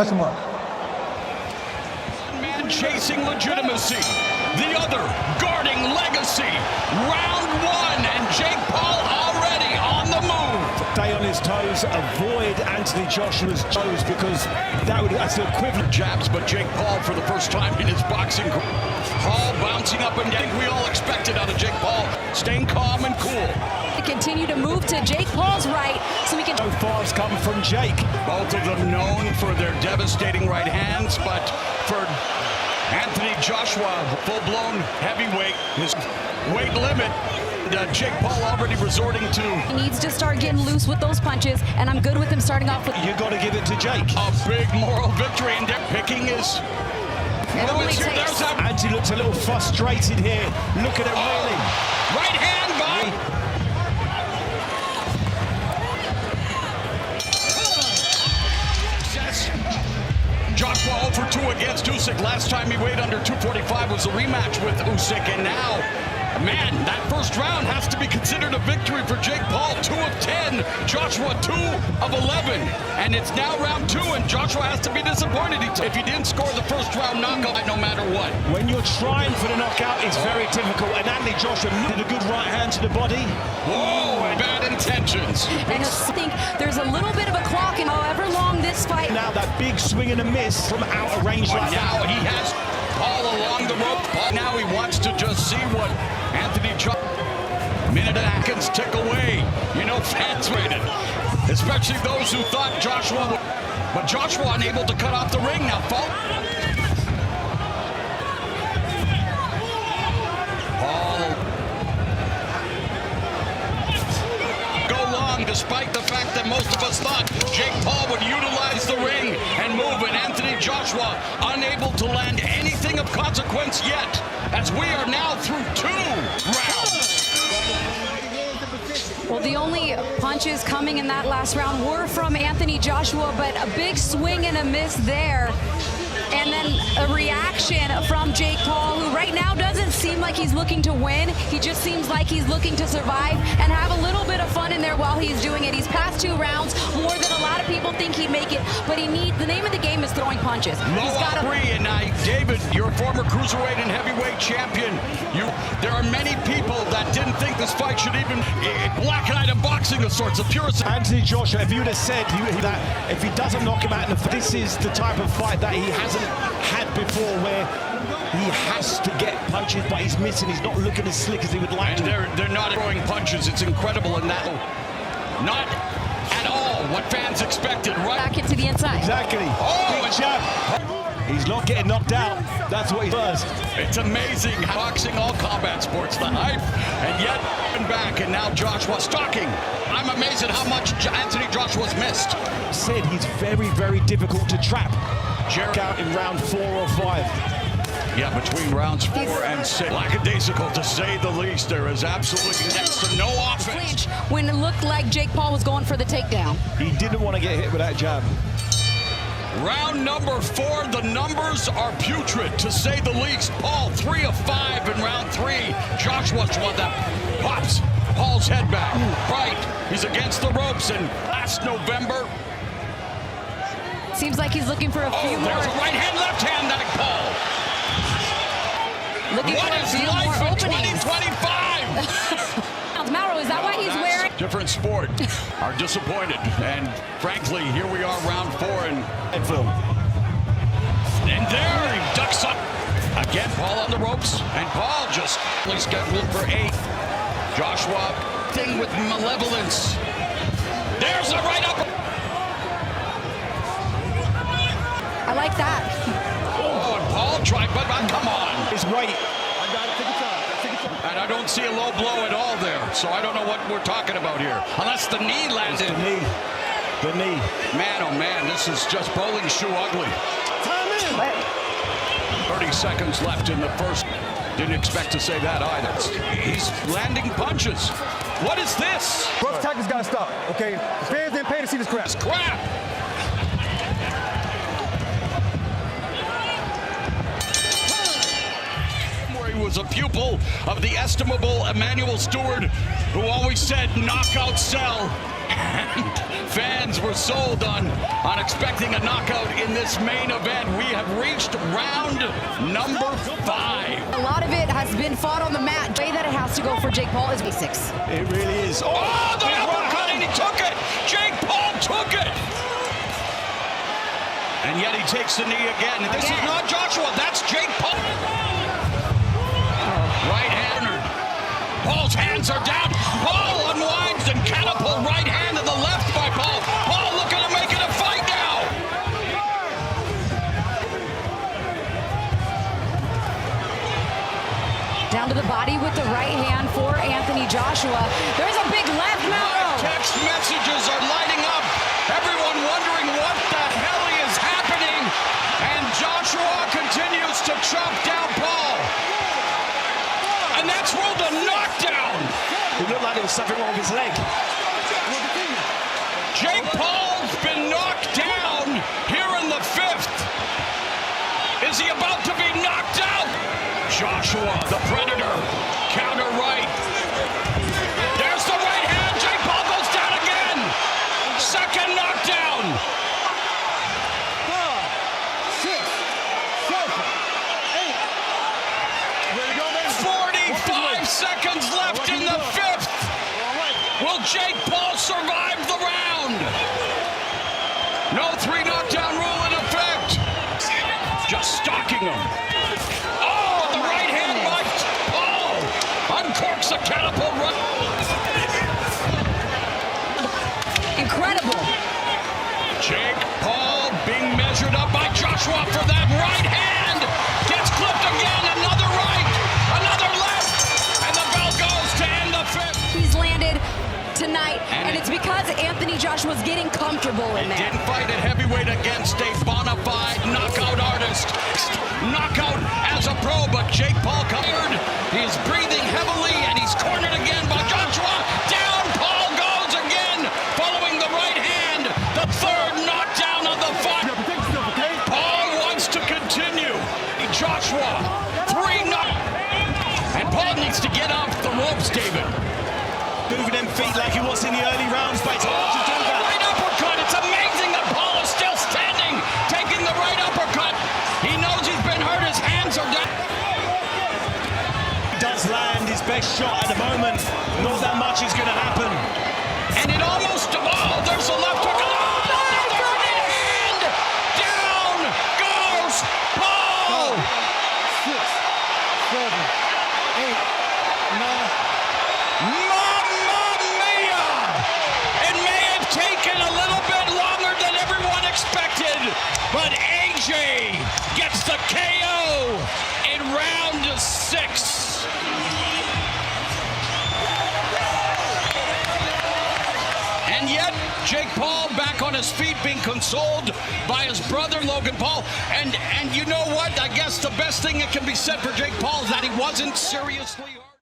touch him up. Man chasing legitimacy, the other guarding legacy. Round one, and Jake Paul already on the move. Stay on his toes, avoid Anthony Joshua's toes, because that's the equivalent. Jabs, but Jake Paul for the first time in his boxing career. Paul bouncing up and down. We all expected out of Jake Paul, staying calm and cool. Continue to move to Jake Paul's right so we can... So far's come from Jake. Both of them known for their devastating right hands, but for Anthony Joshua, full-blown heavyweight, his weight limit, Jake Paul already resorting to. He needs to start getting loose with those punches, and I'm good with him starting off with... You got to give it to Jake. A big moral victory, and they're picking his... Anthony looks a little frustrated here. Look at it really. Right hand by... Joshua 0 for 2 against Usyk. Last time he weighed under 245 was a rematch with Usyk, and now, man, that first round has to be considered a victory for Jake Paul. 2 of 10, Joshua 2 of 11, and it's now round 2, and Joshua has to be disappointed if he didn't score the first round knockout, no matter what. When you're trying for the knockout, it's very difficult, and Anthony Joshua did a good right hand to the body. Whoa, and bad intentions. And I think there's a little bit of a clock in however long this fight. Now that big swing and a miss from out of range like now that. He has Paul along the rope. Now he wants to just see what Anthony Joshua. Minute and seconds tick away. You know, fans waited, especially those who thought Joshua would. But Joshua unable to cut off the ring now. Paul go long, despite the fact that most of us thought Jake Paul would utilize the ring and move, and Anthony Joshua unable to land anything of consequence yet, as we are now through 2 rounds. Well, the only punches coming in that last round were from Anthony Joshua, but a big swing and a miss there. And then a reaction from Jake Paul, who right now doesn't seem like he's looking to win. He just seems like he's looking to survive and have a little bit of fun in there while he's doing it. He's passed 2 rounds, more than a lot of people think he'd make it, but the name of the game is throwing punches. He's got 3, and David, you're a former cruiserweight and heavyweight champion. There are many people that didn't think this fight should even black item boxing of sorts, the purest. Anthony Joshua, if you would have said that if he doesn't knock him out in the fight, this is the type of fight that he hasn't had before, where he has to get punches, but he's missing. He's not looking as slick as he would like to. They're not throwing punches. It's incredible in that. Not at all what fans expected, right? Back into the inside. Exactly. Big jab. He's not getting knocked out. That's what he does. It's amazing. Boxing, all combat sports, the hype, and yet back, and now Joshua stalking. I'm amazed at how much Anthony Joshua's missed. Said he's very, very difficult to trap. Out in round 4 or 5. Yeah, between rounds 4 and 6. Lackadaisical, to say the least. There is absolutely next to no offense. When it looked like Jake Paul was going for the takedown. He didn't want to get hit with that jab. Round number 4, the numbers are putrid, to say the least. Paul 3 of 5 in round 3. Joshua's one that pops Paul's head back. Right, he's against the ropes, and last November, seems like he's looking for a few more. There's a right hand, left hand, that Paul. Looking what for a is few life more in openings. 2025? Mauro, is that why he's wearing? Different sport. Are disappointed, and frankly, here we are, round 4, and there he ducks up again. Paul on the ropes, and Paul just scheduled for 8. Joshua thing with malevolence. There's a right up. I like that. Oh, and Paul tried, but come on. His weight. And I don't see a low blow at all there, so I don't know what we're talking about here. Unless the knee landed. The knee. Man, oh man, this is just bowling shoe ugly. Time in. 30 seconds left in the first. Didn't expect to say that either. He's landing punches. What is this? Rough tactics gotta stop, okay? The fans didn't pay to see this crap. It's crap. Was a pupil of the estimable Emmanuel Stewart, who always said, knockout sell. And fans were sold on expecting a knockout in this main event. We have reached round number 5. A lot of it has been fought on the mat. The way that it has to go for Jake Paul is basics. It really is. Oh, the uppercut, and he took it! Jake Paul took it! And yet he takes the knee again. This is not Joshua, that's Jake Paul. Right hander. Paul's hands are down. Paul unwinds and catapult right hand to the left by Paul. Paul looking to make it a fight now. Down to the body with the right hand for Anthony Joshua. There's a big left now. Text messages are lighting up. Everyone wondering what the hell is happening. And Joshua continues to chop down Paul. And that's ruled a knockdown. It looked like there was something wrong with his leg. Jake Paul's been knocked down here in the 5th. Is he about to be knocked out? Joshua, the Predator, counter right. There's the right hand. Jake Paul goes down again. Second knockdown. 45 seconds left in the 5th. Will Jake Paul survive the round? No 3 knockdown rule in effect. Just stalking him. Oh, the right hand by Paul. Uncorks a catapult run. Incredible. Jake Paul being measured up by Joshua for that right hand. Gets clipped again. Another right. Another left. And the bell goes to end the 5th. He's landed tonight, and it's because Anthony Joshua's getting comfortable in there. Didn't fight at heavyweight against a bona fide knockout artist. Knockout as a pro, but Jake Paul covered. He's breathing heavily, and he's cornered again by Joshua. Down Paul goes again, following the right hand. The 3rd knockdown of the fight. Paul wants to continue. Joshua, 3 and Paul needs to get off the ropes, David. Moving them feet like he was in the early rounds, but it's hard to do that. Right uppercut. It's amazing that Paul is still standing, taking the right uppercut. He knows he's been hurt. His hands are down. He does land his best shot at the moment. Not that much is going to happen. And it almost, oh, there's a left hook. Oh, another right hand. Down goes Paul. 6, 7, 8, 9. Mamma mia! It may have taken a little bit longer than everyone expected, but AJ gets the KO in round 6. And yet, Jake Paul back on his feet, being consoled by his brother Logan Paul. And you know what? I guess the best thing that can be said for Jake Paul is that he wasn't seriously hurt.